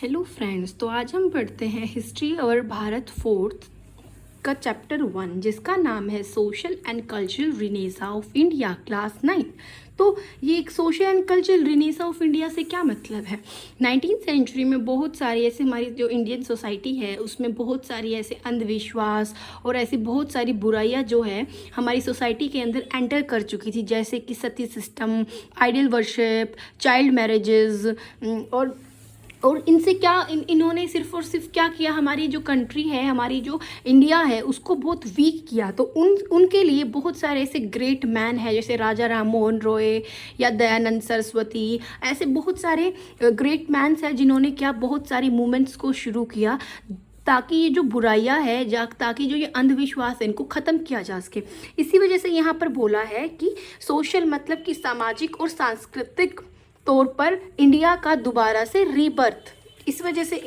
Hello friends, तो आज हम पढ़ते हैं हिस्ट्री और भारत फोर्थ का चैप्टर 1 जिसका नाम है social and cultural renaissance of India class 9। तो ये एक social and cultural renaissance of India से क्या मतलब है। 19th सेंचुरी में बहुत सारी ऐसे हमारी जो इंडियन सोसाइटी है उसमें बहुत सारी ऐसे अंधविश्वास और ऐसी बहुत सारी बुराइयां जो है हमारी सोसाइटी के अंदर एंटर कर चुकी थी, जैसे कि sati system, idol worship, child marriages और इनसे क्या इन्होंने सिर्फ और सिर्फ क्या किया, हमारी जो कंट्री है, हमारी जो इंडिया है उसको बहुत वीक किया। तो उनके लिए बहुत सारे ऐसे ग्रेट मैन हैं जैसे राजा राम मोहन रॉय या दयानंद सरस्वती, ऐसे बहुत सारे ग्रेट मैन्स हैं जिन्होंने क्या बहुत सारी मूवमेंट्स को शुरू किया ताकि ये जो बुराइयां है ताकि जो ये अंधविश्वास है इनको ख़त्म किया जा सके। इसी वजह से यहाँ पर बोला है कि सोशल मतलब कि सामाजिक और सांस्कृतिक तौर पर इंडिया का दोबारा से रीबर्थ। इस वजह से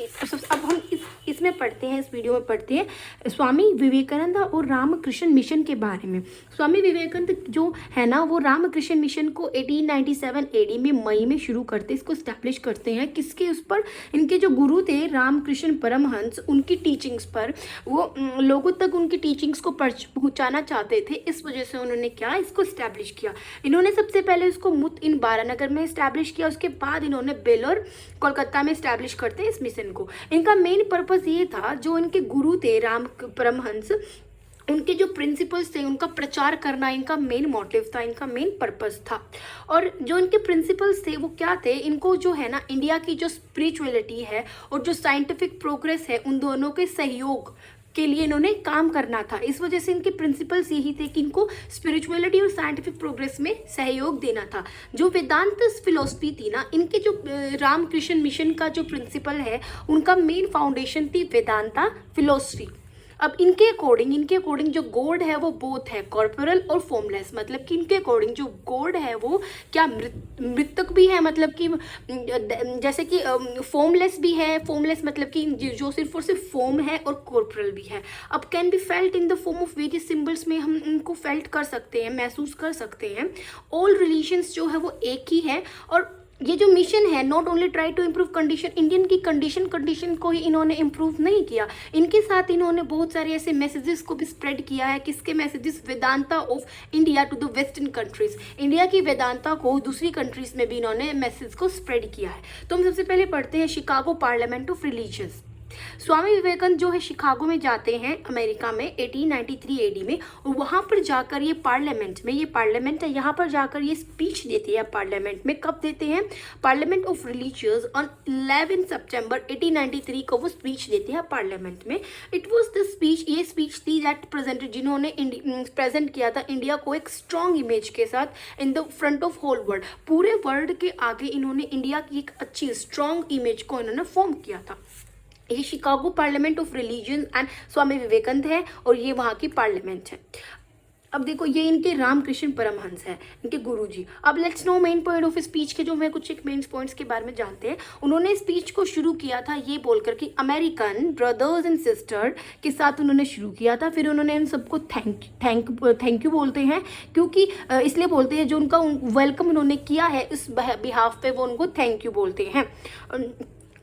अब हम इसमें पढ़ते हैं, इस वीडियो में पढ़ते हैं स्वामी विवेकानंद और रामकृष्ण मिशन के बारे में। स्वामी विवेकानंद जो है ना वो रामकृष्ण मिशन को 1897 एडी में मई में शुरू करते, इसको स्टैब्लिश करते हैं। किसके उस पर, इनके जो गुरु थे रामकृष्ण परमहंस, उनकी टीचिंग्स पर, वो लोगों तक उनकी टीचिंग्स को पहुँचाना चाहते थे। इस वजह से उन्होंने क्या इसको स्टैब्लिश किया। इन्होंने सबसे पहले इसको मुत इन बारानगर में स्टैब्लिश किया, उसके बाद इन्होंने बेलोर कोलकाता में स्टैब्लिश करते हैं इस मिशन को। इनका मेन पर्पस ये था, जो इनके गुरु थे राम परमहंस, उनके जो प्रिंसिपल्स थे उनका प्रचार करना इनका मेन मोटिव था, इनका मेन पर्पस था। और जो इनके प्रिंसिपल्स थे वो क्या थे, इनको जो है ना इंडिया की जो स्पिरिचुअलिटी है और जो साइंटिफिक प्रोग्रेस है उन दोनों के सहयोग के लिए इन्होंने काम करना था। इस वजह से इनके प्रिंसिपल्स यही थे कि इनको स्पिरिचुअलिटी और साइंटिफिक प्रोग्रेस में सहयोग देना था। जो वेदांत फिलोसफी थी ना, इनके जो रामकृष्ण मिशन का जो प्रिंसिपल है उनका मेन फाउंडेशन थी वेदांता फिलोसफी। अब इनके अकॉर्डिंग जो गॉड है वो बोथ है कॉर्पोरल और फॉर्मलेस, मतलब कि इनके अकॉर्डिंग जो गॉड है वो क्या मृतक भी है, मतलब कि जैसे कि फॉर्मलेस भी है, फॉर्मलेस मतलब कि जो सिर्फ और सिर्फ फॉर्म है, और कॉर्पोरल भी है। अब can be felt in the form of various symbols में हम इनको फेल्ट कर सकते हैं, महसूस कर सकते हैं। ऑल रिलीजन्स जो है वो एक ही है। और ये जो मिशन है not only try to improve condition, Indian की कंडीशन को ही इन्होंने इम्प्रूव नहीं किया, इनके साथ इन्होंने बहुत सारे ऐसे मैसेजेस को भी स्प्रेड किया है। किसके messages? Vedanta of India to the western countries, India की वेदांता को दूसरी कंट्रीज में भी इन्होंने मैसेज को स्प्रेड किया है। तो हम सबसे पहले पढ़ते हैं Chicago parliament of religions. Swami Vivekananda जो है शिकागो में जाते हैं अमेरिका में 1893 एडी में, और वहां पर जाकर ये पार्लियामेंट है, यहाँ पर जाकर ये स्पीच देते हैं पार्लियामेंट में। कब देते हैं? पार्लियामेंट ऑफ रिलीजियस ऑन 11 सितंबर 1893 को वो स्पीच देते हैं पार्लियामेंट में। इट वाज द स्पीच, ये स्पीच थी दैट प्रेजेंटेड, जिन्होंने प्रेजेंट किया था इंडिया को एक स्ट्रॉन्ग इमेज के साथ in the front of whole world, पूरे वर्ल्ड के आगे इन्होंने इंडिया की एक अच्छी स्ट्रॉन्ग इमेज को इन्होंने फॉर्म किया था। ये Chicago parliament of religion and Swami Vivekananda है और ये वहाँ की पार्लियामेंट है। अब देखो ये इनके रामकृष्ण परमहंस है, इनके गुरुजी। अब let's no main point of speech के, जो मैं कुछ एक मेन पॉइंट्स के बारे में जानते हैं। उन्होंने स्पीच को शुरू किया था ये बोलकर कि अमेरिकन ब्रदर्स एंड सिस्टर के साथ उन्होंने शुरू किया था। फिर उन्होंने इन सबको थैंक यू बोलते हैं, क्योंकि इसलिए बोलते हैं जो उनका वेलकम उन्होंने किया है इस बिहाफ पे, वो उनको थैंक यू बोलते हैं।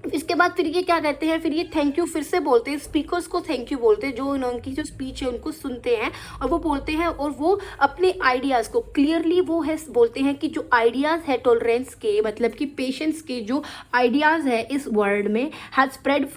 इसके बाद फिर ये क्या कहते हैं, फिर ये थैंक यू फिर से बोलते हैं, स्पीकर्स को थैंक यू बोलते हैं जो उनकी जो स्पीच है उनको सुनते हैं और वो बोलते हैं, और वो अपने आइडियाज़ को क्लियरली वो है बोलते हैं कि जो आइडियाज़ है टॉलरेंस के, मतलब कि पेशेंस के जो आइडियाज़ है इस वर्ल्ड में has spread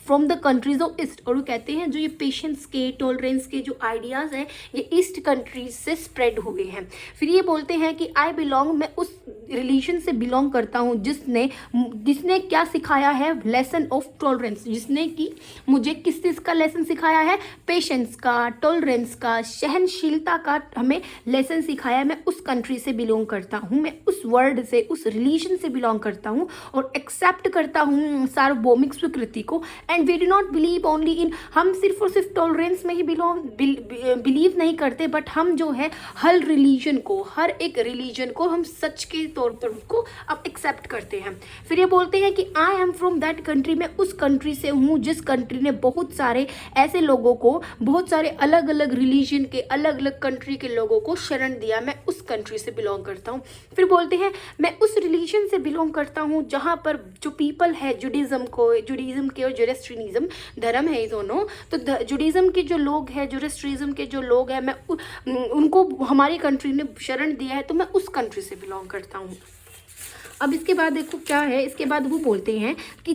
from the countries of east. और वो कहते हैं जो ये पेशेंस के, टॉलरेंस के जो आइडियाज़ हैं ये ईस्ट कंट्रीज से स्प्रेड हुए हैं। फिर ये बोलते हैं कि आई बिलोंग, मैं उस रिलीजन से बिलोंग करता हूँ जिसने क्या सिखाया है, लेसन ऑफ टॉलरेंस, जिसने कि मुझे किस चीज़ का लेसन सिखाया है, पेशेंस का, टॉलरेंस का, सहनशीलता का हमें लेसन सिखाया है। मैं उस कंट्री से बिलोंग करता हूँ, मैं उस वर्ल्ड से, उस रिलीजन से बिलोंग करता हूँ और एक्सेप्ट करता हूँ सार्वभौमिक स्वीकृति को and we do not believe only in, हम सिर्फ और सिर्फ टॉलरेंस में ही बिलीव नहीं करते, बट हम जो है हर रिलीजन को, हर एक रिलीजन को हम सच के तौर पर उसको अब एक्सेप्ट करते हैं। फिर ये बोलते हैं कि I am from that country, मैं उस कंट्री से हूँ जिस कंट्री ने बहुत सारे ऐसे लोगों को, बहुत सारे अलग अलग रिलीजन के, अलग अलग कंट्री के लोगों को शरण दिया, मैं उस कंट्री से बिलोंग करता हूँ। फिर बोलते हैं मैं उस रिलीजन से बिलोंग करता हूँ जहाँ पर जो पीपल है, जुडिज्म के और जोरोस्ट्रियनिज्म धर्म है ये दोनों, तो जुडिज्म के जो लोग हैं, जोरोस्ट्रियनिज्म के जो लोग हैं, मैं उनको हमारी कंट्री ने शरण दिया है, तो मैं उस कंट्री से बिलोंग करता हूँ। अब इसके बाद देखो क्या है, इसके बाद वो बोलते हैं कि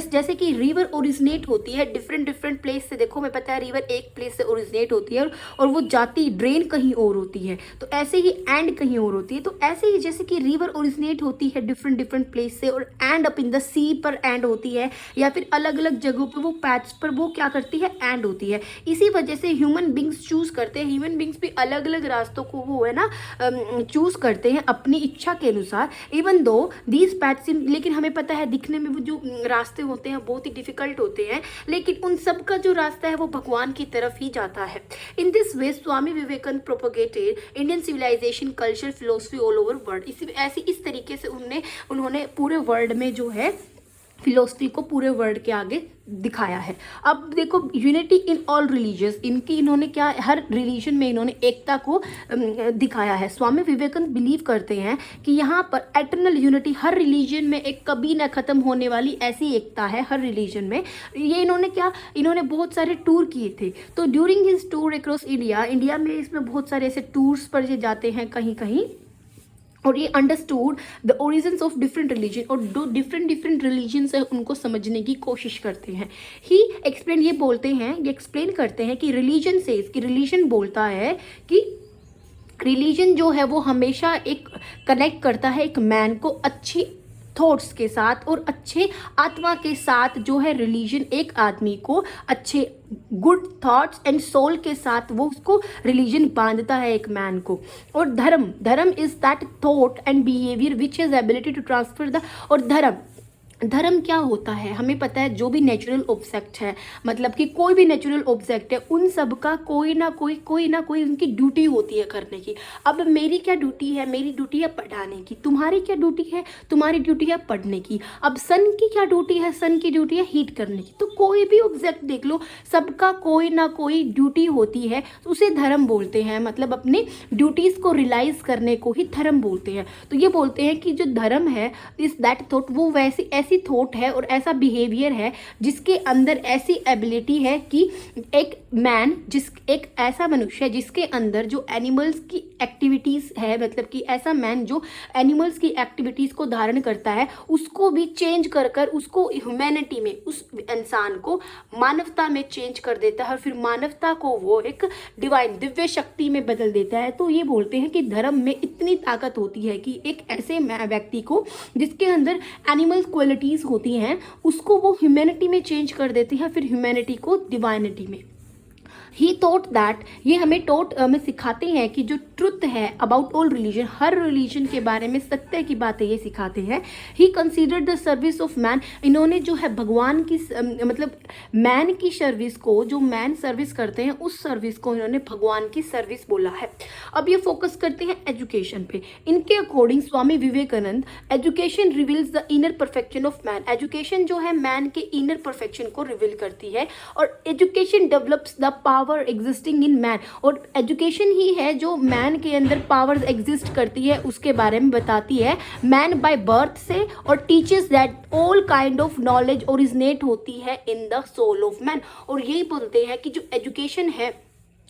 जैसे कि रिवर ओरिजिनेट होती है डिफरेंट प्लेस से। देखो मैं पता है रिवर एक प्लेस से ओरिजिनेट होती है और वो जाती ड्रेन कहीं और होती है, तो ऐसे ही एंड कहीं और होती है। तो ऐसे ही जैसे कि रिवर ओरिजिनेट होती है डिफरेंट प्लेस से और एंड अप इन द सी पर एंड होती है, या फिर अलग अलग जगहों पर वो पैच पर वो क्या करती है, एंड होती है। इसी वजह से ह्यूमन बींग्स चूज करते हैं, ह्यूमन बींग्स भी अलग अलग रास्तों को वो है ना चूज करते हैं अपनी इच्छा के अनुसार। इवन दो दीज पैथ्स, लेकिन हमें पता है दिखने में वो जो रास्ते होते हैं बहुत ही डिफिकल्ट होते हैं, लेकिन उन सब का जो रास्ता है वो भगवान की तरफ ही जाता है। In this way Swami Vivekananda propagated Indian civilization, culture, philosophy all over world. इस तरीके से उन्होंने पूरे वर्ल्ड में जो है फिलोसफी को पूरे वर्ल्ड के आगे दिखाया है। अब देखो यूनिटी इन ऑल रिलीजियस, इन्होंने क्या, हर रिलीजन में इन्होंने एकता को दिखाया है। स्वामी विवेकानंद बिलीव करते हैं कि यहाँ पर एटर्नल यूनिटी, हर रिलीजन में एक कभी ना ख़त्म होने वाली ऐसी एकता है हर रिलीजन में। ये इन्होंने बहुत सारे टूर किए थे, तो during his tour across India में इसमें बहुत सारे ऐसे टूर्स पर ये जाते हैं कहीं कहीं, और ये understood the origins of different religion, और जो डिफरेंट रिलीजन्स है उनको समझने की कोशिश करते हैं। ये एक्सप्लेन करते हैं कि रिलीजन बोलता है कि रिलीजन जो है वो हमेशा एक कनेक्ट करता है एक मैन को अच्छी थॉट्स के साथ और अच्छे आत्मा के साथ। जो है रिलीजन एक आदमी को अच्छे गुड थॉट्स एंड सोल के साथ वो उसको रिलीजन बांधता है एक मैन को। और dharma is that thought and behaviour which is ability to transfer the, और धर्म क्या होता है हमें पता है, जो भी नेचुरल ऑब्जेक्ट है, मतलब कि कोई भी नेचुरल ऑब्जेक्ट है, उन सब का कोई ना कोई उनकी ड्यूटी होती है करने की। अब मेरी क्या ड्यूटी है, मेरी ड्यूटी है पढ़ाने की, तुम्हारी क्या ड्यूटी है, तुम्हारी ड्यूटी है पढ़ने की। अब सन की क्या ड्यूटी है, सन की ड्यूटी है हीट करने की। तो कोई भी ऑब्जेक्ट देख लो, सबका कोई ना कोई ड्यूटी होती है, उसे धर्म बोलते हैं। मतलब अपने ड्यूटीज़ को रियलाइज करने को ही धर्म बोलते हैं। तो ये बोलते हैं कि जो धर्म है इज दैट थॉट, वो ऐसी थॉट है और ऐसा बिहेवियर है जिसके अंदर ऐसी एबिलिटी है कि एक ऐसा मनुष्य है जिसके अंदर जो एनिमल्स की एक्टिविटीज़ है, मतलब कि ऐसा मैन जो एनिमल्स की एक्टिविटीज़ को धारण करता है, उसको भी चेंज कर उसको ह्यूमैनिटी में, उस इंसान को मानवता में चेंज कर देता है, और फिर मानवता को वो एक डिवाइन दिव्य शक्ति में बदल देता है। तो ये बोलते हैं कि धर्म में इतनी ताकत होती है कि एक ऐसे व्यक्ति को जिसके अंदर एनिमल क्वालिटीज़ होती हैं उसको वो ह्यूमैनिटी में चेंज कर देती है, फिर ह्यूमैनिटी को डिवाइनिटी में। ही थॉट दैट, ये हमें सिखाते हैं कि जो ट्रुथ है अबाउट ऑल रिलीजन, हर रिलीजन के बारे में सत्य की बातें ये सिखाते हैं। He considered the service of man, इन्होंने जो है भगवान की मतलब मैन की सर्विस को, जो मैन सर्विस करते हैं उस सर्विस को इन्होंने भगवान की सर्विस बोला है। अब ये फोकस करते हैं एजुकेशन पे। इनके according Swami Vivekananda, education reveals the inner perfection of man, education जो है मैन के इनर परफेक्शन को रिवील करती है, और education develops the power existing in man, और एजुकेशन ही है जो मैन के अंदर पावर एग्जिस्ट करती है उसके बारे में बताती है मैन बाय बर्थ से, और teachers that all kind of knowledge originate होती है in the soul of man. और यही बोलते हैं कि जो एजुकेशन है,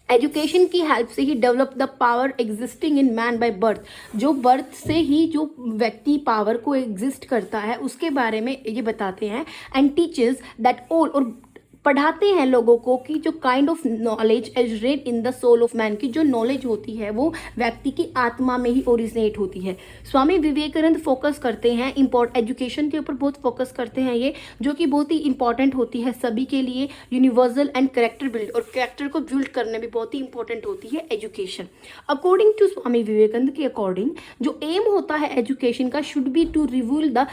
एजुकेशन की हेल्प से ही develop the power existing in man by birth, जो बर्थ से ही जो व्यक्ति पावर को एग्जिस्ट करता है उसके बारे में ये बताते हैं। एंड टीचर्स दैट ऑल, और पढ़ाते हैं लोगों को कि जो kind of knowledge is read in the soul of man, की जो नॉलेज होती है वो व्यक्ति की आत्मा में ही ओरिजिनेट होती है। स्वामी विवेकानंद फोकस करते हैं एजुकेशन के ऊपर बहुत फोकस करते हैं ये, जो कि बहुत ही इंपॉर्टेंट होती है सभी के लिए, यूनिवर्सल एंड कैरेक्टर बिल्ड, और कैरेक्टर को बिल्ड करने में बहुत ही इंपॉर्टेंट होती है एजुकेशन। अकॉर्डिंग टू स्वामी विवेकानंद के अकॉर्डिंग जो एम होता है एजुकेशन का शुड बी टू रिवील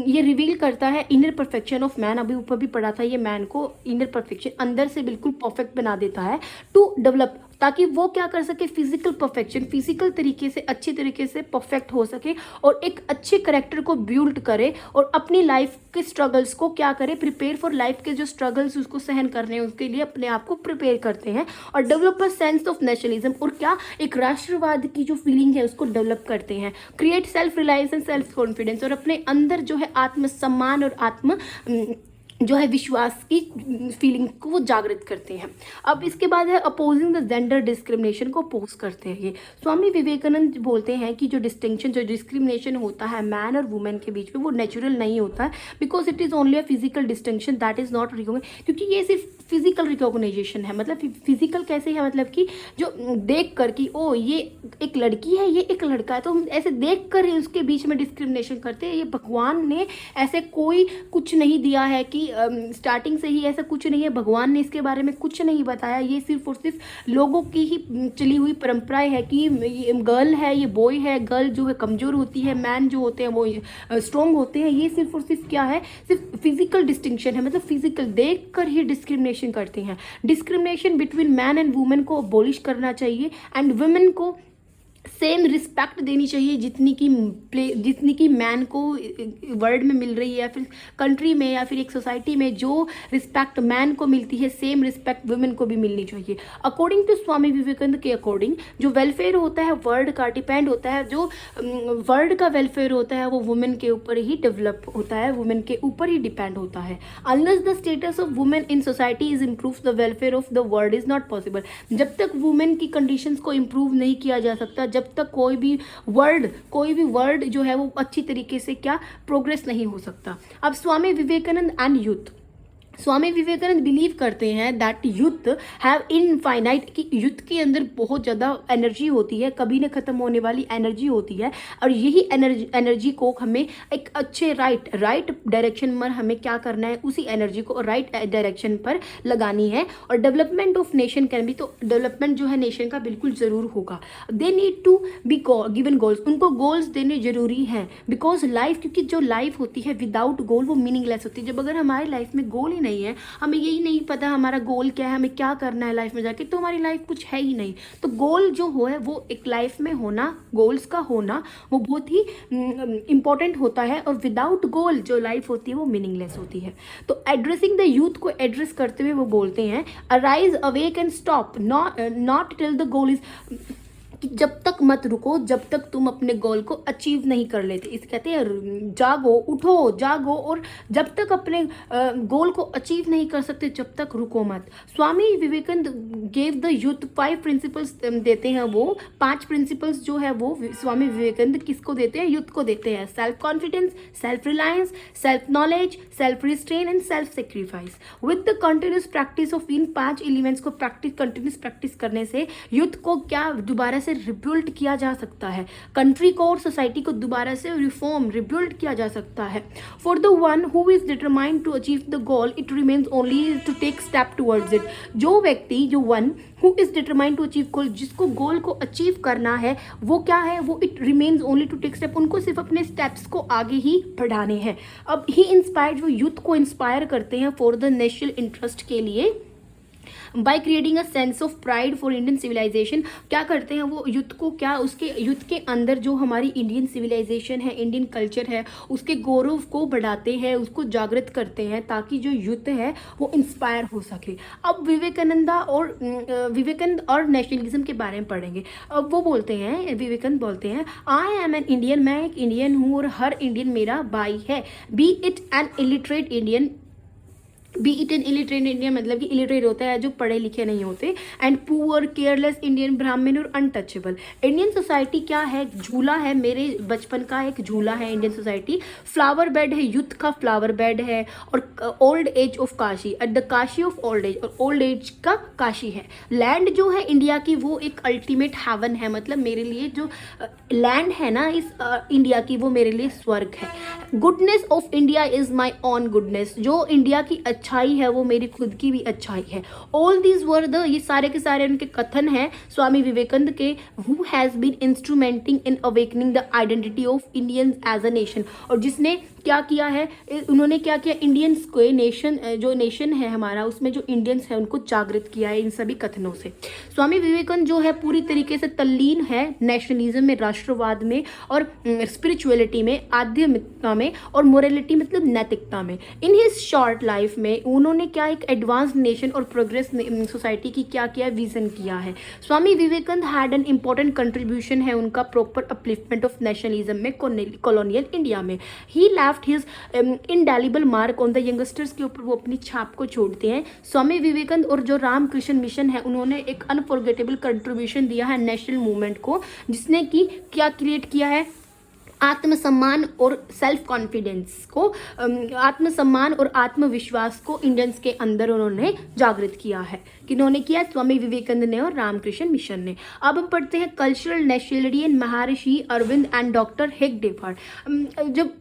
ये रिवील करता है इनर परफेक्शन ऑफ मैन। अभी ऊपर भी पढ़ा था, ये मैन को इनर परफेक्शन अंदर से बिल्कुल परफेक्ट बना देता है, टू डेवलप, ताकि वो क्या कर सके, फिजिकल परफेक्शन, फिजिकल तरीके से अच्छी तरीके से परफेक्ट हो सके और एक अच्छे करेक्टर को बिल्ड करे और अपनी लाइफ के स्ट्रगल्स को क्या करे, प्रिपेयर फॉर लाइफ के जो स्ट्रगल्स उसको सहन करने हैं उसके लिए अपने आप को प्रिपेयर करते हैं, और develop a sense of nationalism, और क्या एक राष्ट्रवाद की जो फीलिंग है उसको डेवलप करते हैं, create self reliance and self confidence, और अपने अंदर जो है आत्मसम्मान और आत्म जो है विश्वास की फीलिंग को वो जागृत करते हैं। अब इसके बाद है अपोजिंग द जेंडर डिस्क्रिमिनेशन को अपोज करते हैं। ये स्वामी विवेकानंद बोलते हैं कि जो डिस्टिंक्शन, जो डिस्क्रिमिनेशन होता है मैन और वुमेन के बीच में, वो नेचुरल नहीं होता है, because it is only a physical distinction that is not recognize, क्योंकि ये सिर्फ फिजिकल रिकॉग्नाइजेशन है। मतलब फिजिकल कैसे है, मतलब कि जो देख कर कि ओ ये एक लड़की है, ये एक लड़का है, तो हम ऐसे देख कर ही उसके बीच में डिस्क्रिमिनेशन करते हैं। ये भगवान ने ऐसे कोई कुछ नहीं दिया है कि स्टार्टिंग से ही ऐसा कुछ नहीं है, भगवान ने इसके बारे में कुछ नहीं बताया, ये सिर्फ और सिर्फ लोगों की ही चली हुई परंपराएं है कि गर्ल है, ये बॉय है, गर्ल जो है कमज़ोर होती है, मैन जो होते हैं वो स्ट्रॉन्ग होते हैं। ये सिर्फ और सिर्फ क्या है, सिर्फ फिजिकल डिस्टिंक्शन है, मतलब फिजिकल देख कर ही डिस्क्रिमिनेशन करते हैं। Discrimination between man and women को अबॉलिश करना चाहिए, एंड वुमेन को सेम रिस्पेक्ट देनी चाहिए जितनी की मैन को वर्ल्ड में मिल रही है, या फिर कंट्री में या फिर एक सोसाइटी में जो रिस्पेक्ट मैन को मिलती है, सेम रिस्पेक्ट वुमेन को भी मिलनी चाहिए। अकॉर्डिंग टू स्वामी विवेकानंद के अकॉर्डिंग जो वेलफेयर होता है वर्ल्ड का डिपेंड होता है, जो वर्ल्ड का वेलफेयर होता है वो वुमेन के ऊपर ही डेवलप होता है, वुमेन के ऊपर ही डिपेंड होता है। Unless the status of women in society is improve the welfare of the world is not possible. जब तक वुमेन की कंडीशंस को इम्प्रूव नहीं किया जा सकता, जब तक कोई भी वर्ल्ड जो है वो अच्छी तरीके से क्या प्रोग्रेस नहीं हो सकता। अब Swami Vivekananda and youth, Swami Vivekananda believe करते हैं दैट यूथ हैव इनफाइनाइट, कि यूथ के अंदर बहुत ज़्यादा एनर्जी होती है, कभी न ख़त्म होने वाली एनर्जी होती है, और यही एनर्जी को हमें एक अच्छे राइट डायरेक्शन में हमें क्या करना है, उसी एनर्जी को राइट डायरेक्शन पर लगानी है। और development of nation can be, तो डेवलपमेंट जो है नेशन का बिल्कुल ज़रूर होगा। They need to be given goals, उनको गोल्स देने जरूरी हैं, बिकॉज लाइफ, क्योंकि जो लाइफ होती है विदाउट गोल वो मीनिंगलेस होती है। जब अगर हमारी लाइफ में गोल ही नहीं है, हमें यही नहीं पता हमारा गोल क्या है, हमें क्या करना है लाइफ में जाके, तो हमारी लाइफ कुछ है ही नहीं। तो गोल जो है वो एक लाइफ में होना, गोल्स का होना वो बहुत ही इंपॉर्टेंट होता है, और विदाउट गोल जो लाइफ होती है वो मीनिंगलेस होती है। तो एड्रेसिंग द यूथ को एड्रेस करते हुए वो बोलते हैं arise awake and stop not till the goal is, कि जब तक मत रुको जब तक तुम अपने गोल को अचीव नहीं कर लेते। इसे कहते हैं जागो, उठो, जागो, और जब तक अपने गोल को अचीव नहीं कर सकते जब तक रुको मत। Swami Vivekananda gave the youth 5 principles देते हैं, वो 5 प्रिंसिपल्स जो है वो स्वामी विवेकानंद किसको देते हैं, यूथ को देते हैं। Self confidence, self reliance, self knowledge, self restrain and self sacrifice. With the continuous practice of in 5 elements को कंटिन्यूस प्रैक्टिस करने से यूथ को क्या दोबारा से रिबिल्ड किया जा सकता है, कंट्री को और सोसाइटी को दोबारा से रिबिल्ड किया जा सकता है। For the one who is determined to achieve the goal it remains only to take step towards it. जो व्यक्ति, जो one who is determined to achieve goal, जिसको गोल को अचीव करना है, वो क्या है, वो it remains only to take step, उनको सिर्फ अपने स्टेप्स को आगे ही बढ़ाने हैं। अब ही इंस्पायर्ड, वो यूथ को इंस्पायर करते हैं फॉर द नेशनल इंटरेस्ट के लिए, by creating a sense of pride for Indian civilization. क्या करते हैं वो यूथ को, क्या उसके यूथ के अंदर जो हमारी इंडियन सिविलाइजेशन है, इंडियन कल्चर है, उसके गौरव को बढ़ाते हैं, उसको जागृत करते हैं, ताकि जो यूथ है वो इंस्पायर हो सके। अब विवेकानंद और नेशनलिज्म के बारे में पढ़ेंगे। अब वो बोलते हैं, विवेकानंद बोलते हैं आई एम एन इंडियन, मैं एक इंडियन हूँ और हर इंडियन मेरा भाई है, be it an illiterate Indian be it an illiterate Indian मतलब कि इलिटरेट होता है जो पढ़े लिखे नहीं होते, एंड पुअर केयरलेस इंडियन ब्राह्मण और अनटचेबल। इंडियन सोसाइटी क्या है, झूला है, मेरे बचपन का एक झूला है इंडियन सोसाइटी। फ्लावर बेड है, युद्ध का फ्लावर बेड है, और old age of Kashi, at the Kashi of old age, और ओल्ड एज का काशी है। लैंड जो है इंडिया की वो एक अल्टीमेट हेवन है, मतलब मेरे लिए जो लैंड है ना इस इंडिया की वो मेरे लिए स्वर्ग है। Goodness of India is my on goodness, जो इंडिया की अच्छाई है वो मेरी खुद की भी अच्छाई है। ऑल दीज वर द, ये सारे के सारे उनके कथन हैं स्वामी विवेकानंद के, who has been instrumenting in awakening the identity of Indians as a nation, और जिसने क्या किया है, उन्होंने क्या किया, इंडियंस को नेशन, जो नेशन है हमारा उसमें जो इंडियंस है उनको जागृत किया है इन सभी कथनों से। स्वामी विवेकानंद जो है पूरी तरीके से तल्लीन है नेशनलिज्म में, राष्ट्रवाद में, और स्पिरिचुअलिटी में, आध्यात्मिकता में, और मोरलिटी मतलब नैतिकता में। इन हिज शॉर्ट लाइफ में उन्होंने क्या एक एडवांस नेशन और प्रोग्रेस सोसाइटी की क्या किया, विजन किया है। Swami Vivekananda had an important contribution है उनका प्रॉपर अपलिफ्टमेंट ऑफ नेशनलिज्म में कॉलोनियल इंडिया में। He left his indelible mark on the youngsters के ऊपर वो अपनी छाप को छोड़ते हैं। स्वामी विवेकानंद और जो रामकृष्ण मिशन है उन्होंने एक अनफॉरगेटेबल कंट्रीब्यूशन दिया है नेशनल मूवमेंट को, जिसने कि क्या क्रिएट किया है, आत्मसम्मान और सेल्फ कॉन्फिडेंस को, आत्मसम्मान और आत्मविश्वास को इंडियंस के अंदर उन्होंने जागृत किया है। किन्होंने किया, स्वामी विवेकानंद ने और रामकृष्ण मिशन ने। अब हम पढ़ते हैं cultural nationality and Maharshi Arvind and doctor हेगडेकर। जब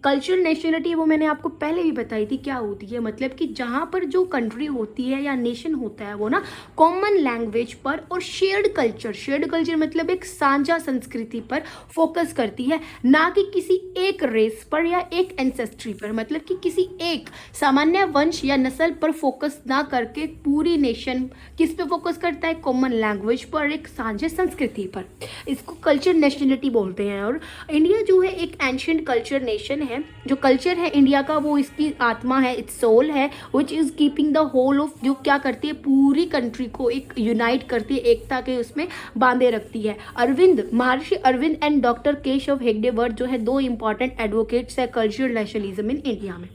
कल्चरल नेशनलिटी वो मैंने आपको पहले भी बताई थी क्या होती है, मतलब कि जहाँ पर जो कंट्री होती है या नेशन होता है वो ना कॉमन लैंग्वेज पर और शेयर्ड कल्चर मतलब एक साझा संस्कृति पर फोकस करती है, ना कि किसी एक रेस पर या एक एंसेस्ट्री पर, मतलब कि किसी एक सामान्य वंश या नस्ल पर फोकस ना करके पूरी नेशन किस पे फोकस करता है, कॉमन लैंग्वेज पर, एक साझा संस्कृति पर। इसको कल्चर नेशनलिटी बोलते हैं। और इंडिया जो है एक एंशिएंट कल्चर नेशन है। जो कल्चर है इंडिया का वो इसकी आत्मा है, इट्स सोल है, which is keeping the whole of, जो क्या करती है पूरी कंट्री को एक यूनाइट करती है, एकता के उसमें बांधे रखती है। अरविंद, महर्षि अरविंद एंड डॉक्टर केशव हेगडेकर जो है दो इंपॉर्टेंट एडवोकेट्स है कल्चरल नेशनलिज्म इन इंडिया में।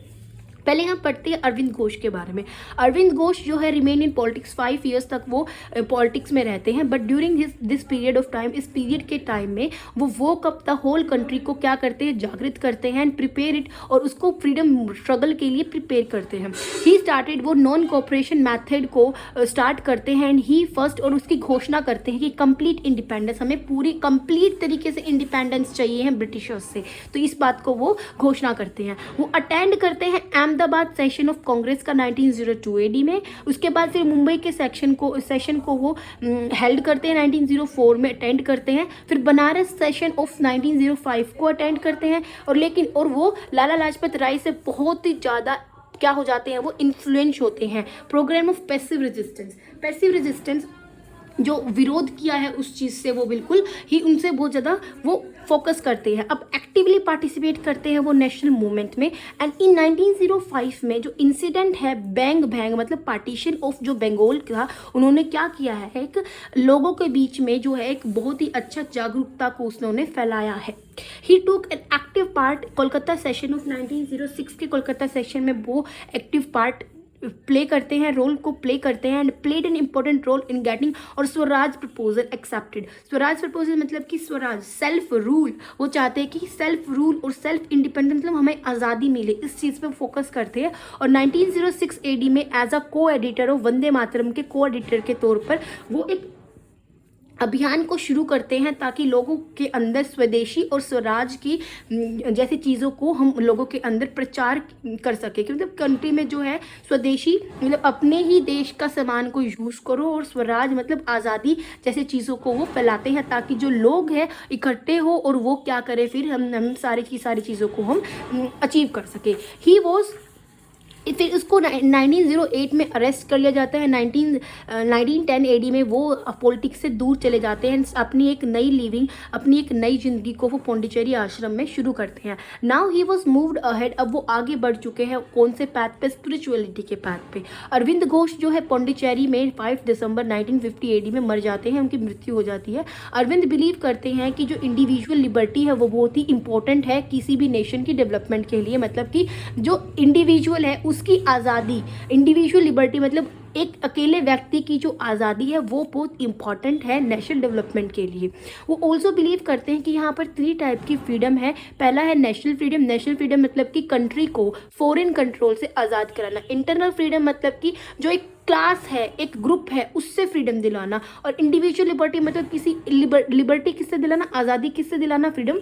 पहले हम पढ़ते हैं अरविंद घोष के बारे में। अरविंद घोष जो है रिमेन इन पॉलिटिक्स 5 ईयर्स तक वो पॉलिटिक्स में रहते हैं, but during this period of time, इस पीरियड के टाइम में वो woke up the whole country को क्या करते हैं, जागृत करते हैं, एंड प्रिपेयर इट, और उसको फ्रीडम स्ट्रगल के लिए प्रिपेयर करते हैं। ही स्टार्टेड, वो नॉन कोऑपरेशन मैथड को स्टार्ट करते हैं, एंड ही फर्स्ट, और उसकी घोषणा करते हैं कि कंप्लीट इंडिपेंडेंस, हमें पूरी कंप्लीट तरीके से इंडिपेंडेंस चाहिए है ब्रिटिशर्स से, तो इस बात को वो घोषणा करते हैं। वो अटेंड करते हैं अहमदाबाद सेशन ऑफ कांग्रेस का 1902 एडी में। उसके बाद फिर मुंबई के सेशन को वो हेल्ड करते हैं 1904 में अटेंड करते हैं। फिर बनारस सेशन ऑफ 1905 को अटेंड करते हैं, और वो लाला लाजपत राय से बहुत ही ज़्यादा क्या हो जाते हैं, वो इन्फ्लुएंस होते हैं। प्रोग्राम ऑफ पैसिव रेजिस्टेंस जो विरोध किया है उस चीज़ से वो बिल्कुल ही उनसे बहुत ज़्यादा वो फोकस करते हैं। अब एक्टिवली पार्टिसिपेट करते हैं वो नेशनल मूवमेंट में। एंड इन 1905 में जो इंसिडेंट है बैंग मतलब पार्टीशन ऑफ जो बंगाल था, उन्होंने क्या किया है, एक लोगों के बीच में जो है एक बहुत ही अच्छा जागरूकता को उन्होंने फैलाया है। ही टूक an active part Kolkata session of 1906 के कोलकाता सेशन में वो एक्टिव पार्ट प्ले करते हैं, रोल को प्ले करते हैं, and played an important role in getting our swaraj proposal accepted. Swaraj proposal मतलब कि स्वराज सेल्फ रूल, वो चाहते हैं कि सेल्फ रूल और सेल्फ इंडिपेंडेंस मतलब हमें आज़ादी मिले, इस चीज़ पे फोकस करते हैं। और 1906 एडी में एज अ को एडिटर ऑफ वंदे मातरम के को एडिटर के तौर पर वो एक अभियान को शुरू करते हैं ताकि लोगों के अंदर स्वदेशी और स्वराज की जैसी चीज़ों को हम लोगों के अंदर प्रचार कर सके, कि मतलब कंट्री में जो है स्वदेशी मतलब अपने ही देश का सामान को यूज़ करो, और स्वराज मतलब आज़ादी जैसे चीज़ों को वो फैलाते हैं ताकि जो लोग हैं इकट्ठे हो और वो क्या करें, फिर हम सारी चीज़ों को हम अचीव कर सके। ही वॉज, फिर उसको 1908 में अरेस्ट कर लिया जाता है। 1910 एडी में वो पॉलिटिक्स से दूर चले जाते हैं, अपनी एक नई जिंदगी को वो पौंडीचेरी आश्रम में शुरू करते हैं। Now he was moved ahead, अब वो आगे बढ़ चुके हैं कौन से पैथ पे, स्पिरिचुअलिटी के पैथ पे। अरविंद घोष जो है पौंडीचेरी में 5 दिसंबर 1950 एडी में मर जाते हैं, उनकी मृत्यु हो जाती है। अरविंद बिलीव करते हैं कि जो इंडिविजुअल लिबर्टी है वो बहुत ही इंपॉर्टेंट है किसी भी नेशन की डेवलपमेंट के लिए, मतलब कि जो इंडिविजुअल है उसकी आज़ादी, इंडिविजुअल लिबर्टी मतलब एक अकेले व्यक्ति की जो आज़ादी है वो बहुत इंपॉर्टेंट है नेशनल डेवलपमेंट के लिए। वो ऑल्सो बिलीव करते हैं कि यहाँ पर 3 टाइप की फ्रीडम है। पहला है नेशनल फ्रीडम, नेशनल फ्रीडम मतलब कि कंट्री को फॉरेन कंट्रोल से आज़ाद कराना। इंटरनल फ्रीडम मतलब कि जो एक क्लास है, एक ग्रुप है, उससे फ्रीडम दिलाना। और इंडिविजुअल लिबर्टी मतलब किसी लिबर्टी किससे दिलाना, आज़ादी किससे दिलाना, फ्रीडम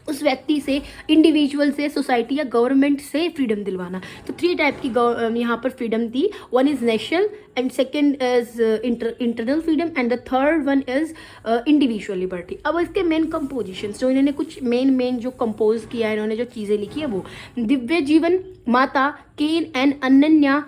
उस व्यक्ति से, इंडिविजुअल से, सोसाइटी या गवर्नमेंट से फ्रीडम दिलवाना। तो 3 टाइप की यहाँ पर फ्रीडम थी। One is national and second is internal freedom and the third one is individual liberty. अब इसके मेन कंपोजिशंस जो इन्होंने कुछ मेन जो कंपोज किया है, इन्होंने जो चीज़ें लिखी है वो दिव्य जीवन, माता, केन एंड अनन्या,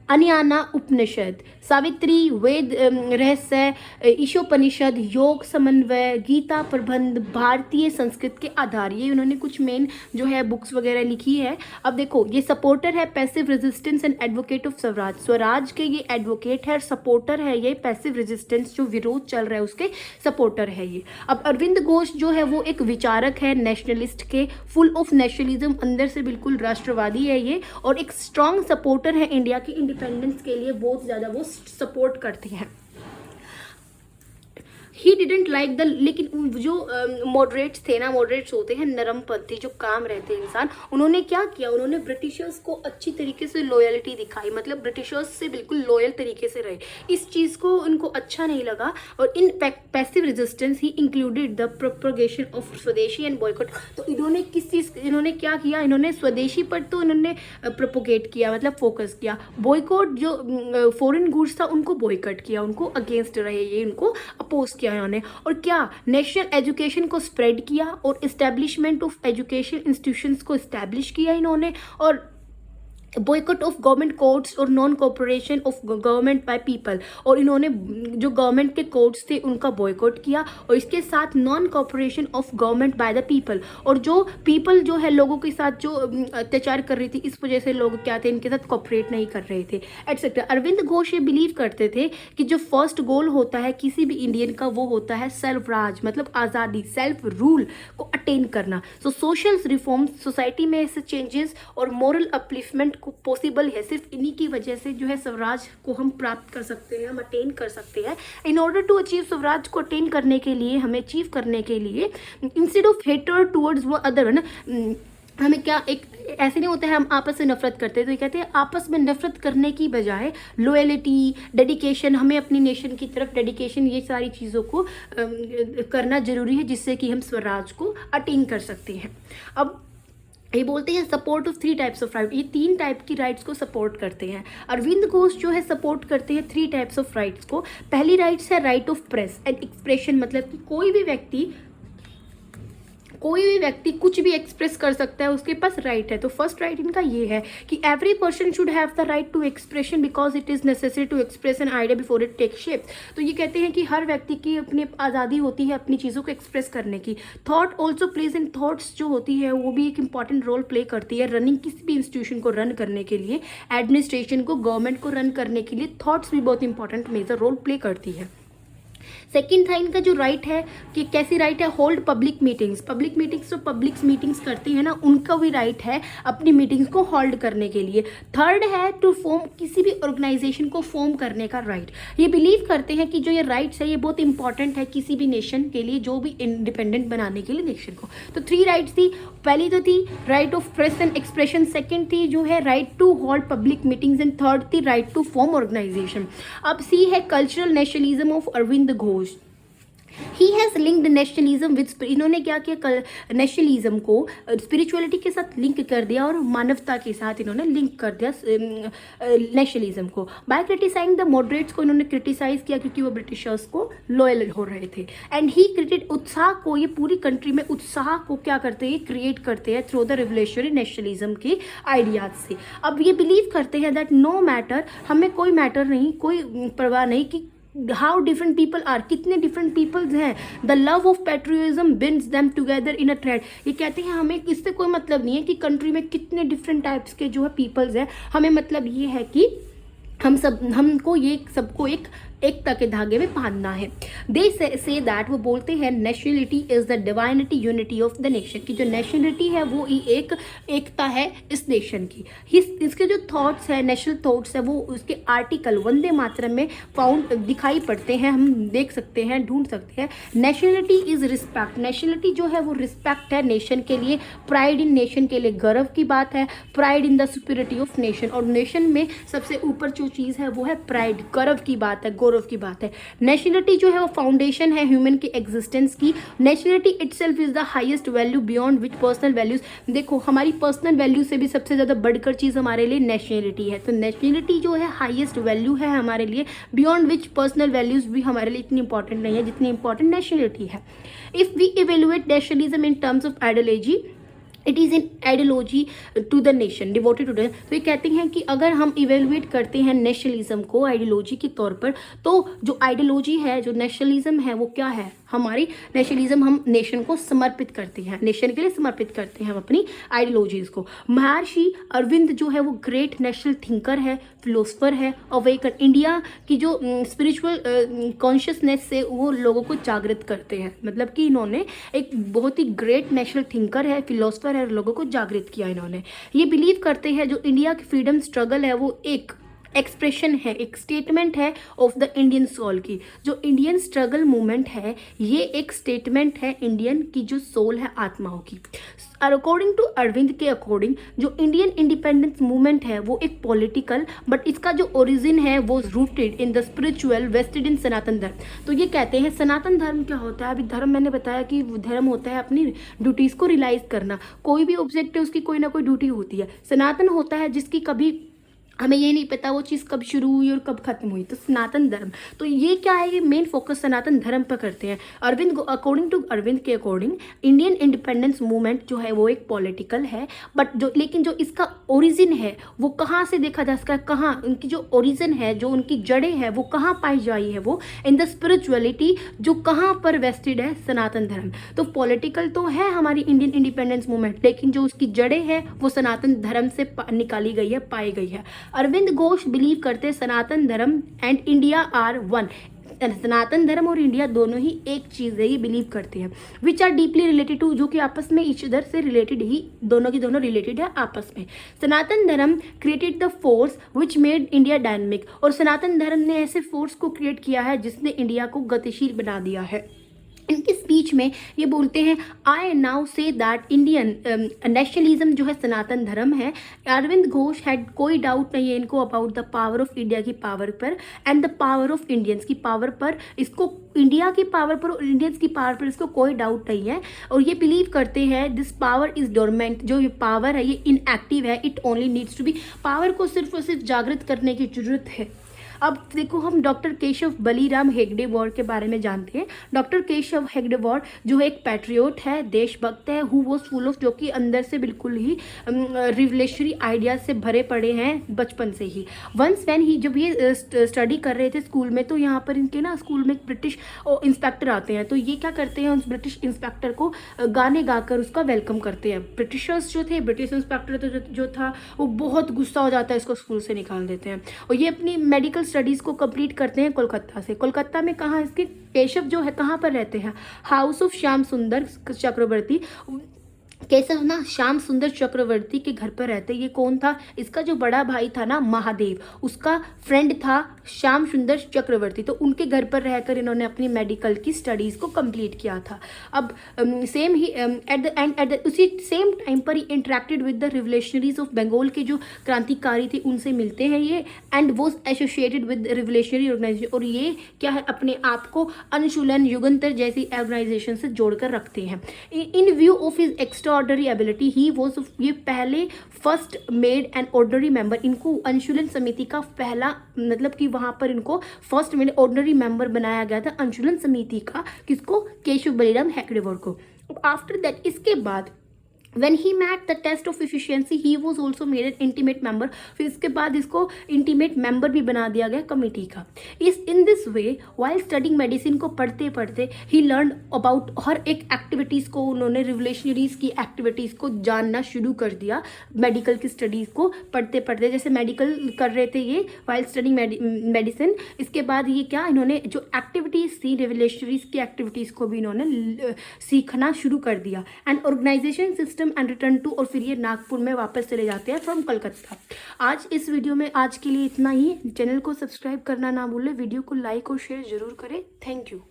अन्याना उपनिषद, सावित्री, वेद रहस्य, ईशोपनिषद, योग समन्वय, गीता प्रबंध, भारतीय संस्कृत के आधार, ये उन्होंने कुछ मेन जो है बुक्स वगैरह लिखी है। अब देखो ये सपोर्टर है passive resistance and advocate of Swaraj, Swaraj के ये एडवोकेट है, सपोर्टर है ये, पैसिव रेजिस्टेंस जो विरोध चल रहा है उसके सपोर्टर है ये। अब अरविंद घोष जो है वो एक विचारक है नेशनलिस्ट के, फुल ऑफ नेशनलिज्म, अंदर से बिल्कुल राष्ट्रवादी है ये, और एक स्ट्रॉन्ग सपोर्टर है इंडिया की इंडिपेंडेंस के लिए, बहुत ज़्यादा वो सपोर्ट करते हैं। ही डिडेंट लाइक द, लेकिन जो मॉडरेट्स थे ना, मॉडरेट्स होते हैं नरमपंथी जो काम रहते हैं इंसान, उन्होंने क्या किया, उन्होंने ब्रिटिशर्स को अच्छी तरीके से लॉयल्टी दिखाई, मतलब ब्रिटिशर्स से बिल्कुल लॉयल तरीके से रहे। इस चीज़ को उनको अच्छा नहीं लगा और in passive resistance he included the propagation of स्वदेशी एंड बॉयकॉट। तो इन्होंने किस चीज़, इन्होंने क्या किया, इन्होंने स्वदेशी पर तो इन्होंने प्रोपोगेट किया, मतलब फोकस किया। बॉयकॉट जो फॉरेन गुड्स था उनको बॉयकॉट किया, उनको अगेंस्ट रहे, ये उनको अपोज किया इन्होंने। और क्या, नेशनल एजुकेशन को स्प्रेड किया और इस्टेब्लिशमेंट ऑफ एजुकेशन इंस्टीट्यूशंस को इस्टेब्लिश किया इन्होंने। और बॉयकॉट ऑफ गवर्नमेंट कोर्ट्स और non cooperation of government by people, और इन्होंने जो गवर्नमेंट के कोर्ट्स थे उनका बॉयकॉट किया, और इसके साथ non cooperation of government by the people, और जो पीपल जो है लोगों के साथ जो अत्याचार कर रही थी, इस वजह से लोग क्या थे, इनके साथ कोऑपरेट नहीं कर रहे थे एटसेट्रा। अरविंद घोष ये बिलीव करते थे कि जो फर्स्ट गोल होता है किसी भी इंडियन का वो होता है सेल्फ राज, मतलब आज़ादी, सेल्फ रूल को अटेन करना। सो सोशल रिफॉर्म्स, सोसाइटी में ऐसे चेंजेस और मॉरल अपलिफ्टमेंट को पॉसिबल है, सिर्फ इन्हीं की वजह से जो है स्वराज को हम प्राप्त कर सकते हैं, हम अटेन कर सकते हैं। In order to achieve swaraj को अटेन करने के लिए, हमें अचीव करने के लिए, इंस्टेड ऑफ हेटर टुवर्ड्स वो अदर, हमें क्या, एक ऐसे नहीं होता है हम आपस में नफरत करते हैं, तो ये कहते हैं आपस में नफरत करने की बजाय लॉयल्टी, डेडिकेशन, हमें अपनी नेशन की तरफ डेडिकेशन, ये सारी चीज़ों को करना जरूरी है जिससे कि हम स्वराज को अटेन कर सकते हैं। अब ये बोलते हैं support of 3 types of right, ये 3 टाइप की राइट्स को सपोर्ट करते हैं। अरविंद घोष जो है सपोर्ट करते हैं 3 टाइप्स ऑफ राइट्स को। पहली राइट्स है right of press and expression, मतलब कि कोई भी व्यक्ति कुछ भी एक्सप्रेस कर सकता है, उसके पास राइट है। तो फर्स्ट राइट इनका ये है कि every person should have the right to expression because it is necessary to express an idea before it take shape. तो ये कहते हैं कि हर व्यक्ति की अपनी आज़ादी होती है अपनी चीज़ों को एक्सप्रेस करने की। Thought also plays in, thoughts जो होती है वो भी एक इंपॉर्टेंट रोल प्ले करती है रनिंग, किसी भी इंस्टीट्यूशन को रन करने के लिए, एडमिनिस्ट्रेशन को, गवर्नमेंट को रन करने के लिए थॉट्स भी बहुत इंपॉर्टेंट मेजर रोल प्ले करती है। सेकेंड था इनका जो राइट है कि कैसी राइट है, hold public meetings, public meetings जो पब्लिक मीटिंग्स करती है ना, उनका भी राइट है अपनी मीटिंग्स को होल्ड करने के लिए। थर्ड है टू फॉर्म, किसी भी ऑर्गेनाइजेशन को फॉर्म करने का राइट। ये बिलीव करते हैं कि जो ये राइट्स है ये बहुत इंपॉर्टेंट है किसी भी नेशन के लिए, जो भी इंडिपेंडेंट बनाने के लिए नेशन को। तो 3 राइट्स थी, पहली तो थी right of press and expression, second थी जो है right to hold public meetings and third थी राइट टू फॉर्म ऑर्गेनाइजेशन। अब सी है cultural nationalism of Aurobindo Ghosh. He has linked nationalism with, इन्होंने क्या किया, नेशनलिज्म को स्पिरिचुअलिटी के साथ लिंक कर दिया और मानवता के साथ इन्होंने लिंक कर दिया नेशनलिज्म को। बाय क्रिटिसाइंग द मॉडरेट्स को इन्होंने क्रिटिसाइज किया क्योंकि वो ब्रिटिशर्स को लॉयल हो रहे थे। एंड ही क्रिएटेड उत्साह को, ये पूरी कंट्री में उत्साह को क्या करते हैं, क्रिएट करते हैं थ्रू द रिवोल्यूशनरी नेशनलिज्म के आइडियाज से। अब ये बिलीव करते हैं दैट नो मैटर, हमें कोई मैटर नहीं, कोई परवाह नहीं कि हाउ डिफरेंट पीपल आर, कितने डिफरेंट पीपल्स हैं, the love of patriotism binds them together in a thread. ये कहते हैं हमें इससे कोई मतलब नहीं है कि कंट्री में कितने डिफरेंट टाइप्स के जो है पीपल्स हैं, हमें मतलब ये है कि हमको ये सबको एक एकता के धागे में बांधना है। दे से दैट, वो बोलते हैं nationality is the divinity unity of the nation, की जो नेशनलिटी है वो ही एक एकता है इस नेशन की। इसके जो थॉट्स है, नेशनल थॉट्स है, वो उसके आर्टिकल वंदे मातरम में फाउंड दिखाई पड़ते हैं, हम देख सकते हैं, ढूंढ सकते हैं। नेशनलिटी इज रिस्पेक्ट, नेशनलिटी जो है वो रिस्पेक्ट है नेशन के लिए, प्राइड इन नेशन के लिए गर्व की बात है, pride in the superiority of nation, और नेशन में सबसे ऊपर जो चीज़ है वो है प्राइड, गर्व की बात है, गौरव की बात है। नेशनलिटी जो है वो फाउंडेशन है ह्यूमन के एग्जिस्टेंस की। Nationality itself is the highest value beyond which personal values, देखो हमारी पर्सनल वैल्यू से भी सबसे ज़्यादा बढ़कर चीज़ हमारे लिए नेशनलिटी है। तो नेशनलिटी जो है हाईएस्ट वैल्यू है हमारे लिए, बियॉन्ड विच पर्सनल वैल्यूज भी हमारे लिए इतनी इंपॉर्टेंट नहीं है जितनी इंपॉर्टेंट नेशनलिटी है। If we evaluate nationalism in terms of ideology, it is in ideology to the nation devoted to the, तो ये कहते हैं कि अगर हम इवेलुएट करते हैं नेशनलिज्म को आइडियोलॉजी के तौर पर, तो जो आइडियोलॉजी है, जो नेशनलिज्म है, वो क्या है, हमारी नेशनलिज्म हम नेशन को समर्पित करते हैं, नेशन के लिए समर्पित करते हैं हम अपनी आइडियोलॉजीज़ को। महर्षि अरविंद जो है वो ग्रेट नेशनल थिंकर है, फिलोसफर है, अवेकन इंडिया की जो स्पिरिचुअल कॉन्शियसनेस से वो लोगों को जागृत करते हैं, मतलब कि इन्होंने एक बहुत ही ग्रेट नेशनल थिंकर है, फिलोसफर है, लोगों को जागृत किया इन्होंने। ये बिलीव करते हैं जो इंडिया की फ्रीडम स्ट्रगल है वो एक एक्सप्रेशन है, एक स्टेटमेंट है ऑफ द इंडियन सोल की। जो इंडियन स्ट्रगल मूवमेंट है ये एक स्टेटमेंट है इंडियन की जो सोल है, आत्माओं की। अकॉर्डिंग टू अरविंद के अकॉर्डिंग जो इंडियन इंडिपेंडेंस मूवमेंट है वो एक पॉलिटिकल, बट इसका जो ओरिजिन है वो rooted in the spiritual, vested in Sanatan Dharma. तो ये कहते हैं सनातन धर्म क्या होता है, अभी धर्म मैंने बताया कि धर्म होता है अपनी ड्यूटीज़ को रियलाइज करना, कोई भी ऑब्जेक्ट है उसकी कोई ना कोई ड्यूटी होती है। सनातन होता है जिसकी कभी हमें ये नहीं पता वो चीज़ कब शुरू हुई और कब खत्म हुई, तो सनातन धर्म। तो ये क्या है, ये मेन फोकस सनातन धर्म पर करते हैं। अकॉर्डिंग टू अरविंद के अकॉर्डिंग इंडियन इंडिपेंडेंस मूवमेंट जो है वो एक पॉलिटिकल है, बट जो लेकिन जो इसका ओरिजिन है वो कहाँ से देखा जा सकता है, कहाँ उनकी जो ओरिजिन है, जो उनकी जड़ें हैं वो कहाँ पाई जाई है, वो इन द स्पिरिचुअलिटी, जो कहाँ पर वेस्टेड है, सनातन धर्म। तो पॉलिटिकल तो है हमारी इंडियन इंडिपेंडेंस मूवमेंट, लेकिन जो उसकी जड़ें हैं वो सनातन धर्म से निकाली गई है, पाई गई है। अरविंद घोष बिलीव करते सनातन धर्म एंड इंडिया आर वन, सनातन धर्म और इंडिया दोनों ही एक चीज़ है, ये बिलीव करते हैं। Which are deeply related to, जो कि आपस में इच अदर से रिलेटेड ही, दोनों की दोनों रिलेटेड है आपस में। Sanatan Dharma created the force which made India dynamic, और सनातन धर्म ने ऐसे फोर्स को क्रिएट किया है जिसने इंडिया को गतिशील बना दिया है। इनकी स्पीच में ये बोलते हैं I now say that Indian nationalism जो है सनातन धर्म है। अरविंद घोष हैड कोई डाउट नहीं है इनको about the power of India की पावर पर and the power of Indians की पावर पर, इसको इंडिया की पावर पर और इंडियंस की पावर पर इसको कोई डाउट नहीं है। और ये बिलीव करते हैं दिस पावर इज डोरमेंट, जो ये पावर है ये इनएक्टिव है, it only needs to be, power को सिर्फ और सिर्फ जागृत करने की जरूरत है। अब देखो हम डॉक्टर केशव बलीराम हेगडेवार के बारे में जानते हैं। डॉक्टर केशव हेगडेवार जो एक पैट्रियोट है, देशभक्त है, हु वॉज फुल ऑफ, जो कि अंदर से बिल्कुल ही रिवोल्यूशनरी आइडियाज से भरे पड़े हैं बचपन से ही। वंस व्हेन ही, जब ये स्टडी कर रहे थे स्कूल में, तो यहाँ पर इनके ना स्कूल में एक ब्रिटिश इंस्पेक्टर आते हैं, तो ये क्या करते हैं उस ब्रिटिश इंस्पेक्टर को गाने गाकर उसका वेलकम करते हैं। ब्रिटिशर्स जो थे, ब्रिटिश इंस्पेक्टर तो जो था वो बहुत गुस्सा हो जाता है, इसको स्कूल से निकाल देते हैं। और ये अपनी मेडिकल स्टडीज़ को कंप्लीट करते हैं कोलकाता से। कोलकाता में कहाँ, इसके केशव जो है कहाँ पर रहते हैं, हाउस ऑफ श्याम सुंदर चक्रवर्ती, केशव ना श्याम सुंदर चक्रवर्ती के घर पर रहते। ये कौन था, इसका जो बड़ा भाई था ना महादेव, उसका फ्रेंड था श्याम सुंदर चक्रवर्ती, तो उनके घर पर रहकर इन्होंने अपनी मेडिकल की स्टडीज़ को कंप्लीट किया था। अब सेम ही एट द एंड उसी सेम टाइम पर ही interacted with the revolutionaries of Bengal के जो क्रांतिकारी थे उनसे मिलते हैं ये, and was associated with revolutionary organisation, और ये क्या है अपने आप को अनुशूलन युगंतर जैसी ऑर्गेनाइजेशन से जोड़कर रखते हैं। इन view of his extraordinary ability he was, ये पहले first made an ordinary member, इनको अनुशूलन समिति का पहला मतलब कि वहाँ पर इनको फर्स्ट मेड ऑर्डिनरी मेंबर बनाया गया था अनुशूलन समिति का, किसको, केशव बलीराम हेगडेवार को। आफ्टर दैट, इसके बाद When he met the test of efficiency, he was also made an intimate member. फिर इसके बाद इसको इंटीमेट मेंबर भी बना दिया गया कमेटी का. इस इन this way while studying medicine को पढ़ते पढ़ते ही लर्न अबाउट हर एक एक्टिविटीज़ को, उन्होंने रिवोल्यूशनरीज की एक्टिविटीज़ को जानना शुरू कर दिया मेडिकल की स्टडीज़ को पढ़ते पढ़ते. जैसे मेडिकल कर रहे थे ये वाइल स्टडिंग मेडिसिन, इसके बाद ये क्या, इन्होंने जो एक्टिविटीज़ थी रिवोल्यूशनरीज की एक्टिविटीज़ को भी इन्होंने सीखना शुरू कर दिया. And organization system and return to, और फिर ये नागपुर में वापस चले जाते हैं फ्रॉम कलकत्ता. आज इस वीडियो में आज के लिए इतना ही. चैनल को सब्सक्राइब करना ना भूलें, वीडियो को लाइक और शेयर जरूर करें. Thank you.